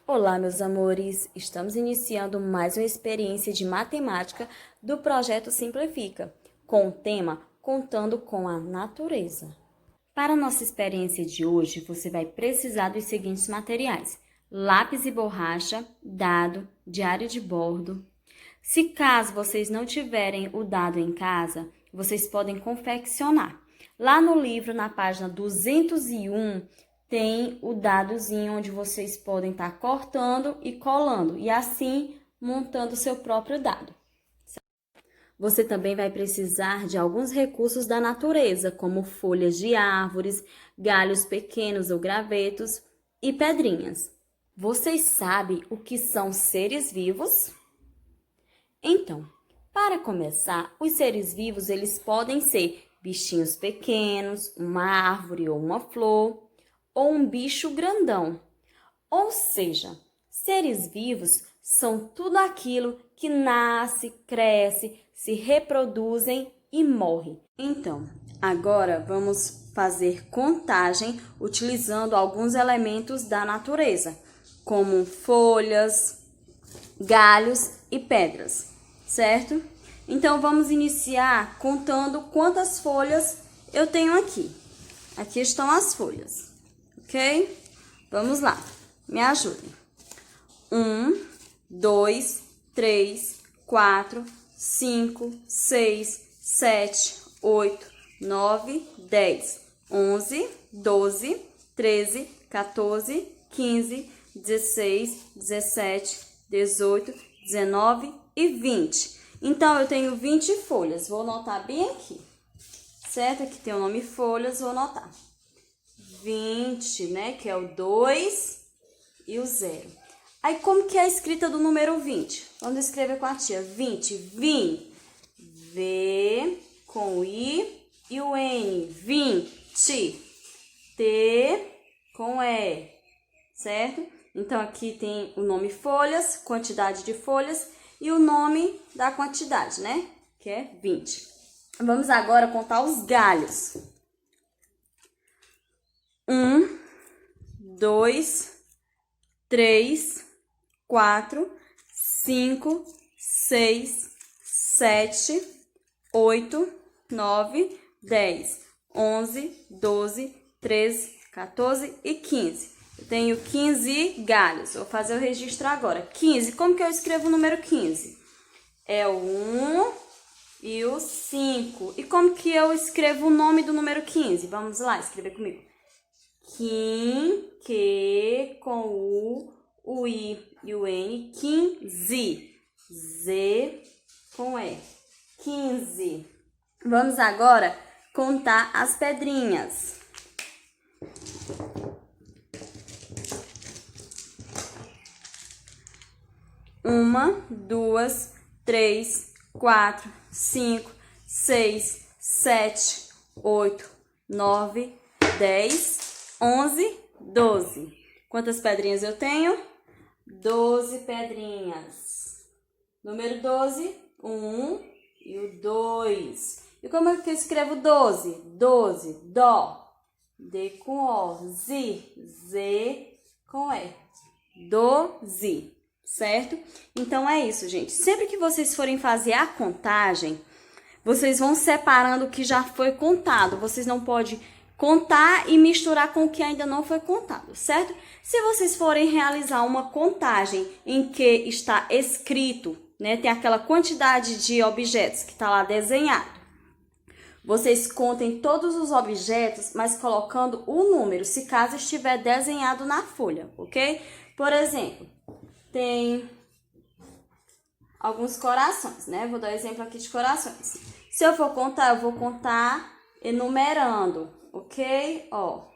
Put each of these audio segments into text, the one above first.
Olá, meus amores! Estamos iniciando mais uma experiência de matemática do projeto Simplifica, com o tema Contando com a Natureza. Para a nossa experiência de hoje, você vai precisar dos seguintes materiais: lápis e borracha, dado, diário de bordo. Se caso vocês não tiverem o dado em casa, vocês podem confeccionar. Lá no livro, na página 201, tem o dadozinho onde vocês podem estar cortando e colando e assim montando o seu próprio dado. Você também vai precisar de alguns recursos da natureza, como folhas de árvores, galhos pequenos ou gravetos e pedrinhas. Vocês sabem o que são seres vivos? Então, para começar, os seres vivos eles podem ser bichinhos pequenos, uma árvore ou uma flor, ou um bicho grandão. Ou seja, seres vivos são tudo aquilo que nasce, cresce, se reproduzem e morre. Então, agora vamos fazer contagem utilizando alguns elementos da natureza, como folhas, galhos e pedras, certo? Então, vamos iniciar contando quantas folhas eu tenho aqui. Aqui estão as folhas, ok? Vamos lá, me ajudem. 1, 2, 3, 4, 5, 6, 7, 8, 9, 10, 11, 12, 13, 14, 15, 16, 17, 18, 19 e 20. Então, eu tenho 20 folhas. Vou anotar bem aqui, certo? Aqui tem o nome folhas, vou anotar. 20, né? Que é o 2 e o 0. Aí, como que é a escrita do número 20? Vamos escrever com a tia. 20, vim. V com o I e o N. 20. T com E, certo? Então, aqui tem o nome folhas, quantidade de folhas e o nome da quantidade, né? Que é 20. Vamos agora contar os galhos. 1, 2, 3, 4, 5, 6, 7, 8, 9, 10, 11, 12, 13, 14 e 15. Eu tenho 15 galhos. Vou fazer o registro agora. 15. Como que eu escrevo o número 15? É o 1 e o 5. E como que eu escrevo o nome do número 15? Vamos lá, escrever comigo. Kim, que, com o I e o N. 15. Z com E. 15. Vamos agora contar as pedrinhas. 1, 2, 3, 4, 5, 6, 7, 8, 9, 10, 11, 12. Quantas pedrinhas eu tenho? 12 pedrinhas. Número 12, 1 e o 2. E como é que eu escrevo 12? 12, Dó. D com O. Z, Z com E. 12. Certo? Então, é isso, gente. Sempre que vocês forem fazer a contagem, vocês vão separando o que já foi contado. Vocês não podem contar e misturar com o que ainda não foi contado, certo? Se vocês forem realizar uma contagem em que está escrito, né, tem aquela quantidade de objetos que está lá desenhado, vocês contem todos os objetos, mas colocando o número, se caso estiver desenhado na folha, ok? Por exemplo, tem alguns corações, né? Vou dar um exemplo aqui de corações. Se eu for contar, eu vou contar enumerando, ok? Ó,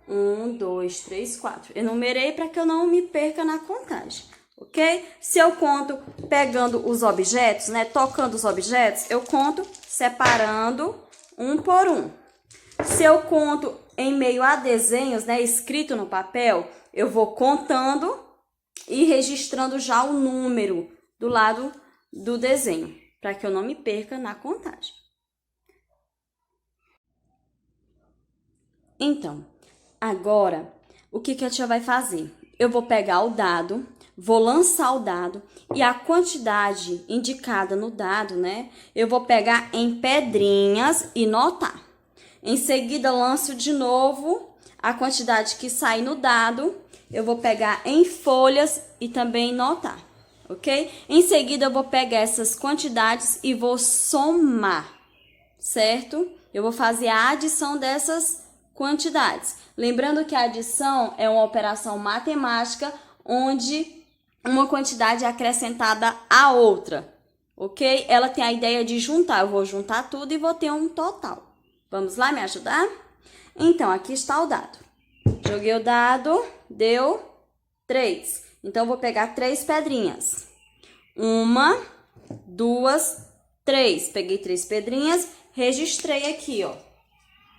1, 2, 3, 4. Enumerei para que eu não me perca na contagem, ok? Se eu conto pegando os objetos, né? Tocando os objetos, eu conto separando um por um. Se eu conto em meio a desenhos, né? Escrito no papel, eu vou contando e registrando já o número do lado do desenho, para que eu não me perca na contagem. Então, agora, o que a tia vai fazer? eu vou pegar o dado, vou lançar o dado e a quantidade indicada no dado, né? Eu vou pegar em pedrinhas e notar. Em seguida, lanço de novo a quantidade que sai no dado. Eu vou pegar em folhas e também notar, ok? Em seguida, eu vou pegar essas quantidades e vou somar, certo? Eu vou fazer a adição dessas quantidades. Lembrando que a adição é uma operação matemática onde uma quantidade é acrescentada à outra, ok? Ela tem a ideia de juntar. Eu vou juntar tudo e vou ter um total. Vamos lá me ajudar? Então, aqui está o dado. Joguei o dado, deu 3. Então, eu vou pegar 3 pedrinhas. 1, 2, 3. Peguei 3 pedrinhas, registrei aqui, ó.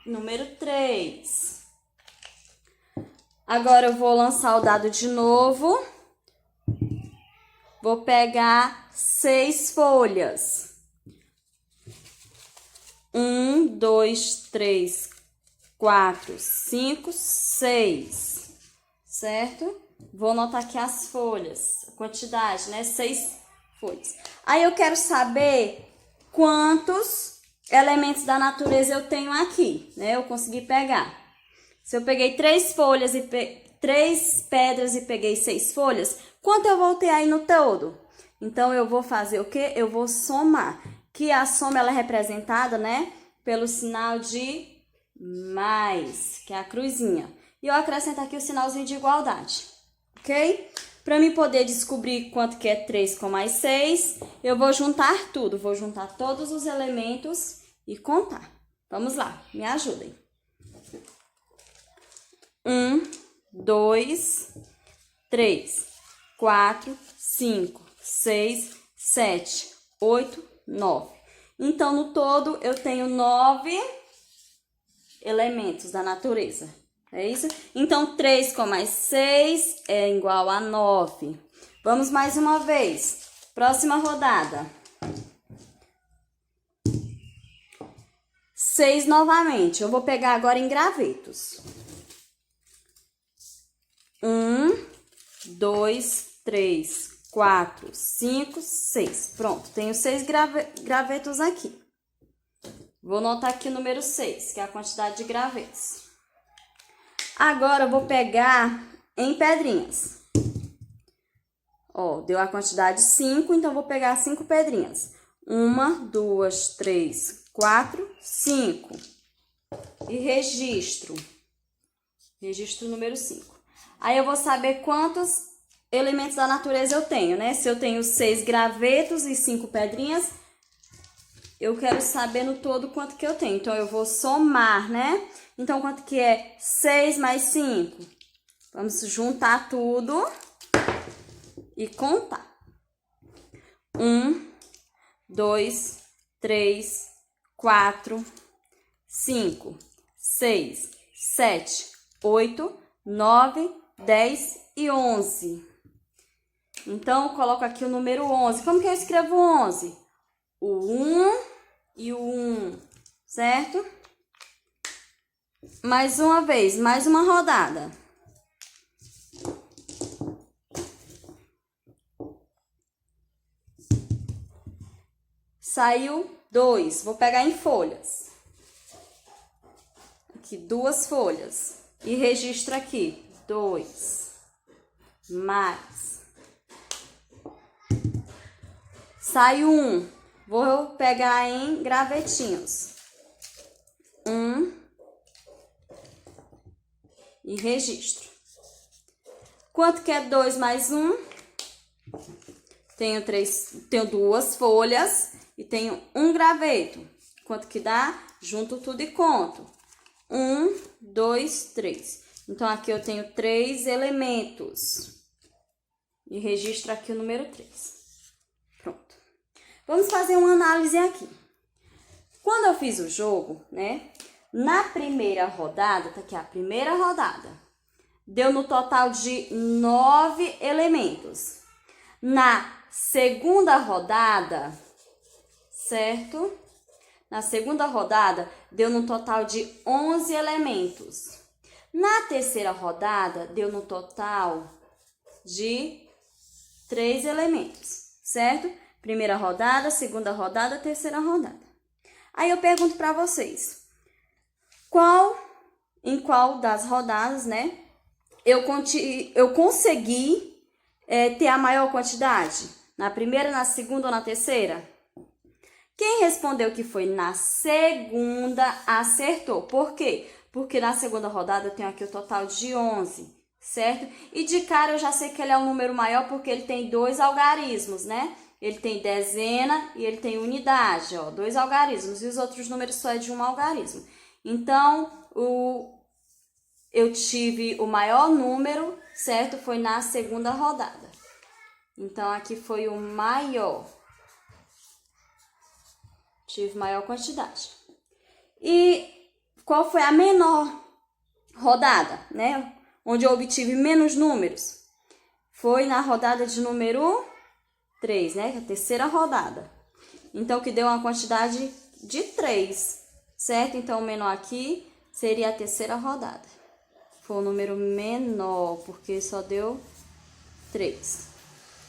Número 3. Agora, eu vou lançar o dado de novo. Vou pegar 6 folhas. 1, 2, 3, 4, 5, 6, certo? Vou anotar aqui as folhas, a quantidade, né? 6 folhas. Aí eu quero saber quantos elementos da natureza eu tenho aqui, né? Eu consegui pegar. Se eu peguei 3 folhas e 3 pedras e peguei 6 folhas, quanto eu vou ter aí no todo? Então, eu vou fazer o quê? Eu vou somar. Que a soma ela é representada, né, pelo sinal de mais, que é a cruzinha. E eu acrescento aqui o sinalzinho de igualdade, ok? Para mim poder descobrir quanto que é 3 com mais 6, eu vou juntar tudo. Vou juntar todos os elementos e contar. Vamos lá, me ajudem. 1, 2, 3, 4, 5, 6, 7, 8, 9. Então, no todo, eu tenho 9 elementos da natureza. É isso? Então, 3 com mais 6 é igual a 9. Vamos mais uma vez. Próxima rodada. 6 novamente. Eu vou pegar agora em gravetos. 1, 2, 3, 4, 5, 6. Pronto, tenho 6 gravetos aqui. Vou anotar aqui o número 6, que é a quantidade de gravetos. Agora, eu vou pegar em pedrinhas. Ó, deu a quantidade 5, então vou pegar 5 pedrinhas. 1, 2, 3, 4, 5. E registro. Registro o número 5. Aí, eu vou saber quantos elementos da natureza eu tenho, né? Se eu tenho 6 gravetos e 5 pedrinhas, eu quero saber no todo quanto que eu tenho. Então, eu vou somar, né? Então, quanto que é 6 mais 5? Vamos juntar tudo e contar. 1, 2, 3, 4, 5, 6, 7, 8, 9, 10 e 11. Então, eu coloco aqui o número 11. Como que eu escrevo 11? O 1 e o 1, certo? Mais uma vez, mais uma rodada. Saiu 2. Vou pegar em folhas. Aqui, 2 folhas. E registro aqui, 2. Mais. Saiu 1. Vou pegar em gravetinhos. 1. E registro. Quanto que é 2 mais 1? Tenho 2 folhas e tenho 1 graveto. Quanto que dá? Junto tudo e conto. 1, 2, 3. Então, aqui eu tenho 3 elementos. E registro aqui o número 3. Pronto. Vamos fazer uma análise aqui. Quando eu fiz o jogo, né? Na primeira rodada, tá aqui a primeira rodada, deu no total de 9 elementos. Na segunda rodada, certo? Na segunda rodada, deu no total de 11 elementos. Na terceira rodada, deu no total de 3 elementos, certo? Primeira rodada, segunda rodada, terceira rodada. Aí eu pergunto para vocês, em qual das rodadas, né, eu consegui ter a maior quantidade? Na primeira, na segunda ou na terceira? Quem respondeu que foi na segunda acertou. Por quê? Porque na segunda rodada eu tenho aqui o total de 11, certo? E de cara eu já sei que ele é um número maior porque ele tem 2 algarismos, né? Ele tem dezena e ele tem unidade, ó, 2 algarismos. E os outros números só é de um algarismo. Então, eu tive o maior número, certo? Foi na segunda rodada. Então, aqui foi o maior. Tive maior quantidade. E qual foi a menor rodada, né? Onde eu obtive menos números? Foi na rodada de número 3, né? A terceira rodada. Então, que deu uma quantidade de 3, certo? Então, o menor aqui seria a terceira rodada. Foi o número menor, porque só deu 3.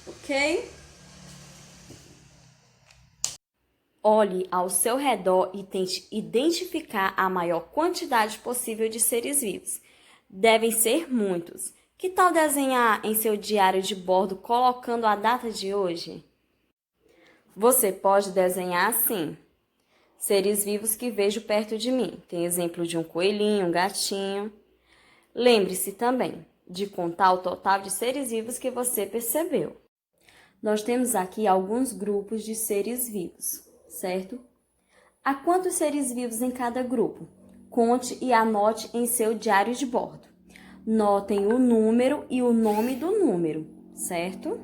Ok? Olhe ao seu redor e tente identificar a maior quantidade possível de seres vivos. Devem ser muitos. Que tal desenhar em seu diário de bordo colocando a data de hoje? Você pode desenhar assim: seres vivos que vejo perto de mim. Tem exemplo de um coelhinho, um gatinho. Lembre-se também de contar o total de seres vivos que você percebeu. Nós temos aqui alguns grupos de seres vivos, certo? Há quantos seres vivos em cada grupo? Conte e anote em seu diário de bordo. Notem o número e o nome do número, certo?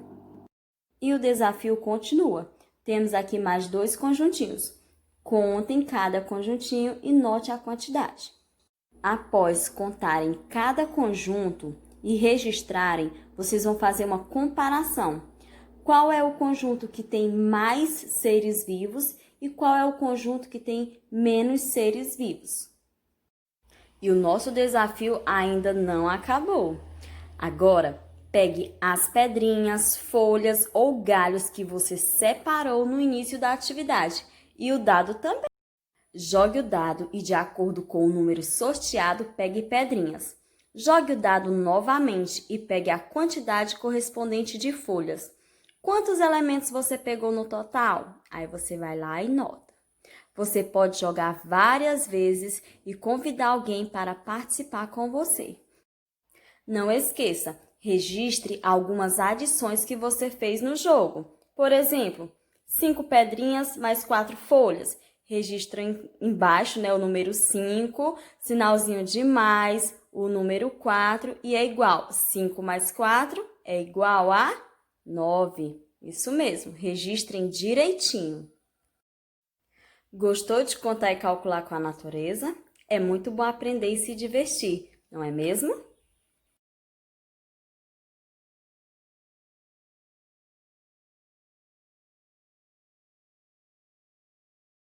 E o desafio continua. Temos aqui mais 2 conjuntinhos. Contem cada conjuntinho e note a quantidade. Após contarem cada conjunto e registrarem, vocês vão fazer uma comparação. Qual é o conjunto que tem mais seres vivos e qual é o conjunto que tem menos seres vivos? E o nosso desafio ainda não acabou. Agora, pegue as pedrinhas, folhas ou galhos que você separou no início da atividade e o dado também. Jogue o dado e, de acordo com o número sorteado, pegue pedrinhas. Jogue o dado novamente e pegue a quantidade correspondente de folhas. Quantos elementos você pegou no total? Aí você vai lá e nota. Você pode jogar várias vezes e convidar alguém para participar com você. Não esqueça, registre algumas adições que você fez no jogo. Por exemplo, 5 pedrinhas mais 4 folhas. Registra embaixo, né, o número 5, sinalzinho de mais, o número 4 e é igual. 5 mais 4 é igual a 9. Isso mesmo, registrem direitinho. Gostou de contar e calcular com a natureza? É muito bom aprender e se divertir, não é mesmo?